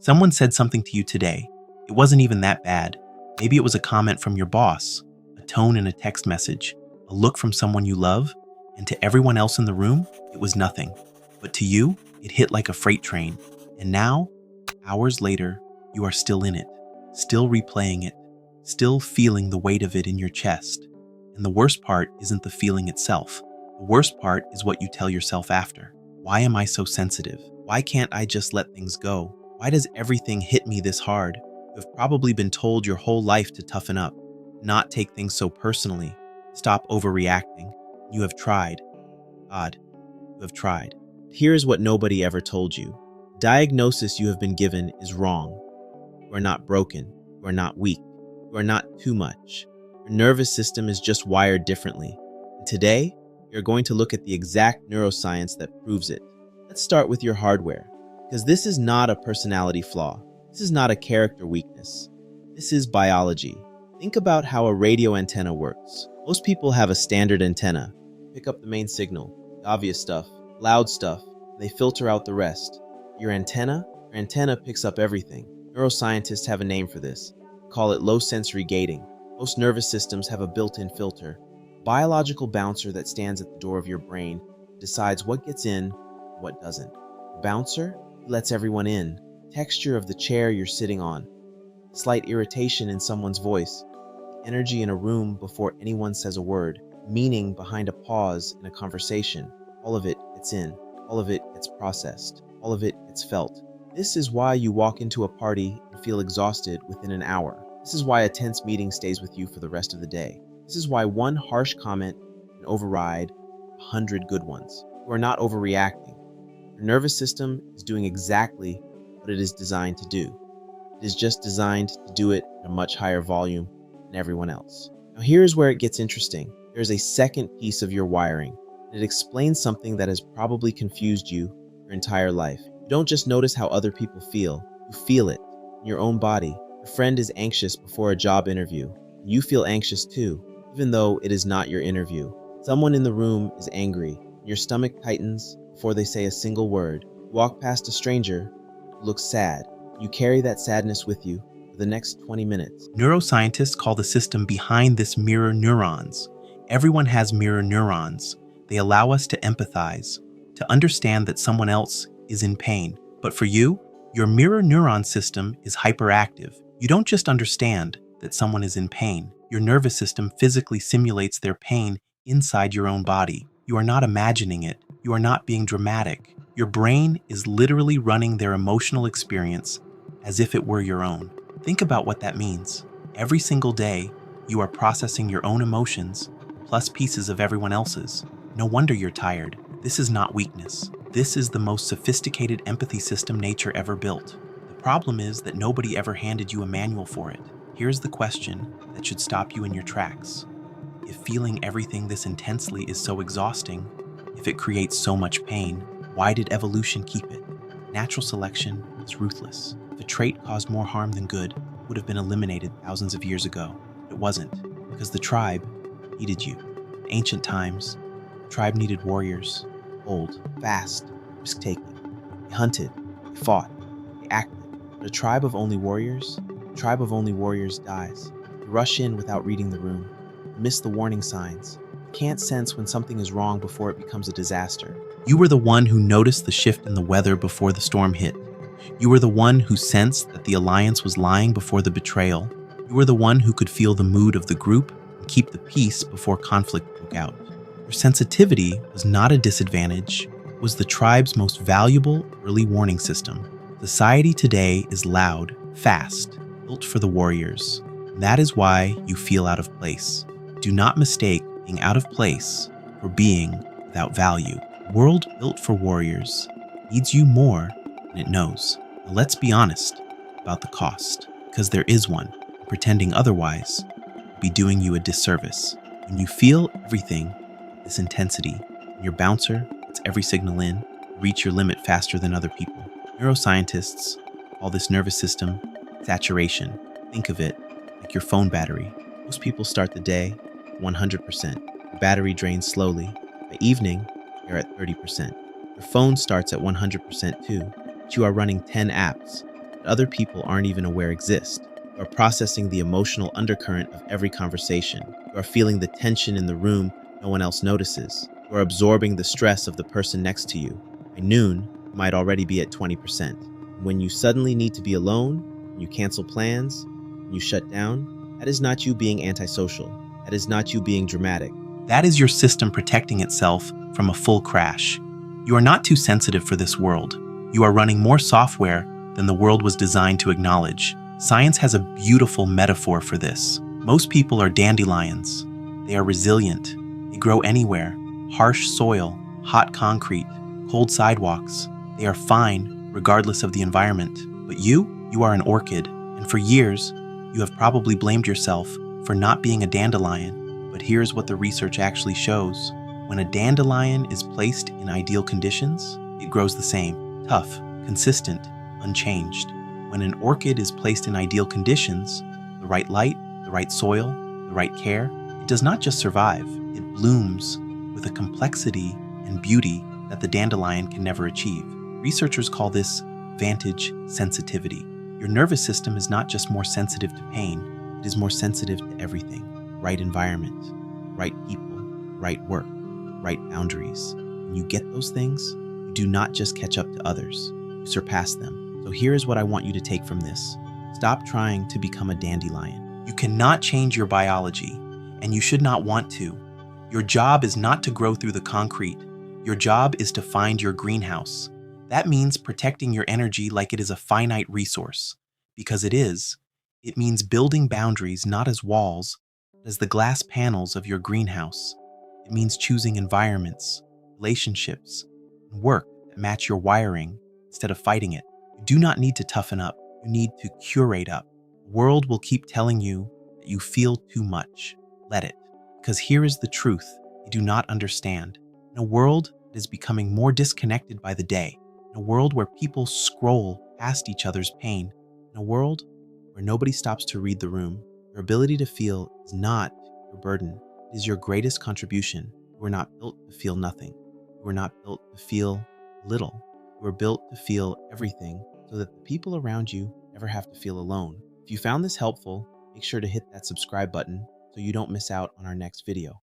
Someone said something to you today. It wasn't even that bad. Maybe it was a comment from your boss, a tone in a text message, a look from someone you love, and to everyone else in the room, it was nothing. But to you, it hit like a freight train. And now, hours later, you are still in it, still replaying it, still feeling the weight of it in your chest. And the worst part isn't the feeling itself. The worst part is what you tell yourself after. Why am I so sensitive? Why can't I just let things go? Why does everything hit me this hard? You have probably been told your whole life to toughen up, not take things so personally, stop overreacting. You have tried. God, you have tried. Here's what nobody ever told you. The diagnosis you have been given is wrong. You are not broken. You are not weak. You are not too much. Your nervous system is just wired differently. And today, you're going to look at the exact neuroscience that proves it. Let's start with your hardware, because this is not a personality flaw. This is not a character weakness. This is biology. Think about how a radio antenna works. Most people have a standard antenna. Pick up the main signal, the obvious stuff, loud stuff, and they filter out the rest. Your antenna picks up everything. Neuroscientists have a name for this. They call it low sensory gating. Most nervous systems have a built-in filter, a biological bouncer that stands at the door of your brain and decides what gets in and what doesn't. The bouncer lets everyone in. Texture of the chair you're sitting on, slight irritation in someone's voice, energy in a room before anyone says a word, meaning behind a pause in a conversation. All of it gets in. All of it gets processed. All of it gets felt. This is why you walk into a party and feel exhausted within an hour. This is why a tense meeting stays with you for the rest of the day. This is why one harsh comment can override 100 good ones. You are not overreacting. Your nervous system is doing exactly what it is designed to do. It is just designed to do it at a much higher volume than everyone else. Now here's where it gets interesting. There's a second piece of your wiring. It explains something that has probably confused you your entire life. You don't just notice how other people feel, you feel it in your own body. Your friend is anxious before a job interview, and you feel anxious too, even though it is not your interview. Someone in the room is angry, and your stomach tightens before they say a single word. You walk past a stranger who looks sad. You carry that sadness with you for the next 20 minutes. Neuroscientists call the system behind this mirror neurons. Everyone has mirror neurons. They allow us to empathize, to understand that someone else is in pain. But for you, your mirror neuron system is hyperactive. You don't just understand that someone is in pain. Your nervous system physically simulates their pain inside your own body. You are not imagining it. You are not being dramatic. Your brain is literally running their emotional experience as if it were your own. Think about what that means. Every single day, you are processing your own emotions plus pieces of everyone else's. No wonder you're tired. This is not weakness. This is the most sophisticated empathy system nature ever built. The problem is that nobody ever handed you a manual for it. Here's the question that should stop you in your tracks. If feeling everything this intensely is so exhausting, if it creates so much pain, why did evolution keep it? Natural selection is ruthless. If a trait caused more harm than good, it would have been eliminated thousands of years ago. It wasn't, because the tribe needed you. In ancient times, the tribe needed warriors, bold, fast, risk-taking. They hunted, they fought, they acted. But a tribe of only warriors dies. You rush in without reading the room. You miss the warning signs. You can't sense when something is wrong before it becomes a disaster. You were the one who noticed the shift in the weather before the storm hit. You were the one who sensed that the alliance was lying before the betrayal. You were the one who could feel the mood of the group and keep the peace before conflict broke out. Your sensitivity was not a disadvantage, it was the tribe's most valuable early warning system. Society today is loud, fast, built for the warriors. That is why you feel out of place. Do not mistake being out of place for being without value. A world built for warriors needs you more than it knows. Now let's be honest about the cost, because there is one. Pretending otherwise would be doing you a disservice. When you feel everything, this intensity, and your bouncer puts every signal in, you reach your limit faster than other people. Neuroscientists call this nervous system saturation. Think of it like your phone battery. Most people start the day at 100%. The battery drains slowly. By evening, you're at 30%. Your phone starts at 100% too, but you are running 10 apps, that other people aren't even aware exist. You are processing the emotional undercurrent of every conversation. You are feeling the tension in the room no one else notices. You are absorbing the stress of the person next to you. By noon, you might already be at 20%. And when you suddenly need to be alone, when you cancel plans, when you shut down, that is not you being antisocial. That is not you being dramatic. That is your system protecting itself from a full crash. You are not too sensitive for this world. You are running more software than the world was designed to acknowledge. Science has a beautiful metaphor for this. Most people are dandelions. They are resilient. They grow anywhere. Harsh soil, hot concrete, cold sidewalks. They are fine regardless of the environment. But you are an orchid. And for years, you have probably blamed yourself for not being a dandelion. But here's what the research actually shows. When a dandelion is placed in ideal conditions, it grows the same, tough, consistent, unchanged. When an orchid is placed in ideal conditions, the right light, the right soil, the right care, it does not just survive, it blooms with a complexity and beauty that the dandelion can never achieve. Researchers call this vantage sensitivity. Your nervous system is not just more sensitive to pain, it is more sensitive to everything. Right environment, right people, right work, right boundaries. When you get those things, you do not just catch up to others, you surpass them. So here is what I want you to take from this. Stop trying to become a dandelion. You cannot change your biology, and you should not want to. Your job is not to grow through the concrete. Your job is to find your greenhouse. That means protecting your energy like it is a finite resource. Because it is. It means building boundaries not as walls, but as the glass panels of your greenhouse. It means choosing environments, relationships, and work that match your wiring instead of fighting it. You do not need to toughen up. You need to curate up. The world will keep telling you that you feel too much. Let it. Because here is the truth you do not understand. In a world that is becoming more disconnected by the day, in a world where people scroll past each other's pain, in a world where nobody stops to read the room, your ability to feel is not your burden. It is your greatest contribution. You were not built to feel nothing. You were not built to feel little. You were built to feel everything so that the people around you never have to feel alone. If you found this helpful, make sure to hit that subscribe button so you don't miss out on our next video.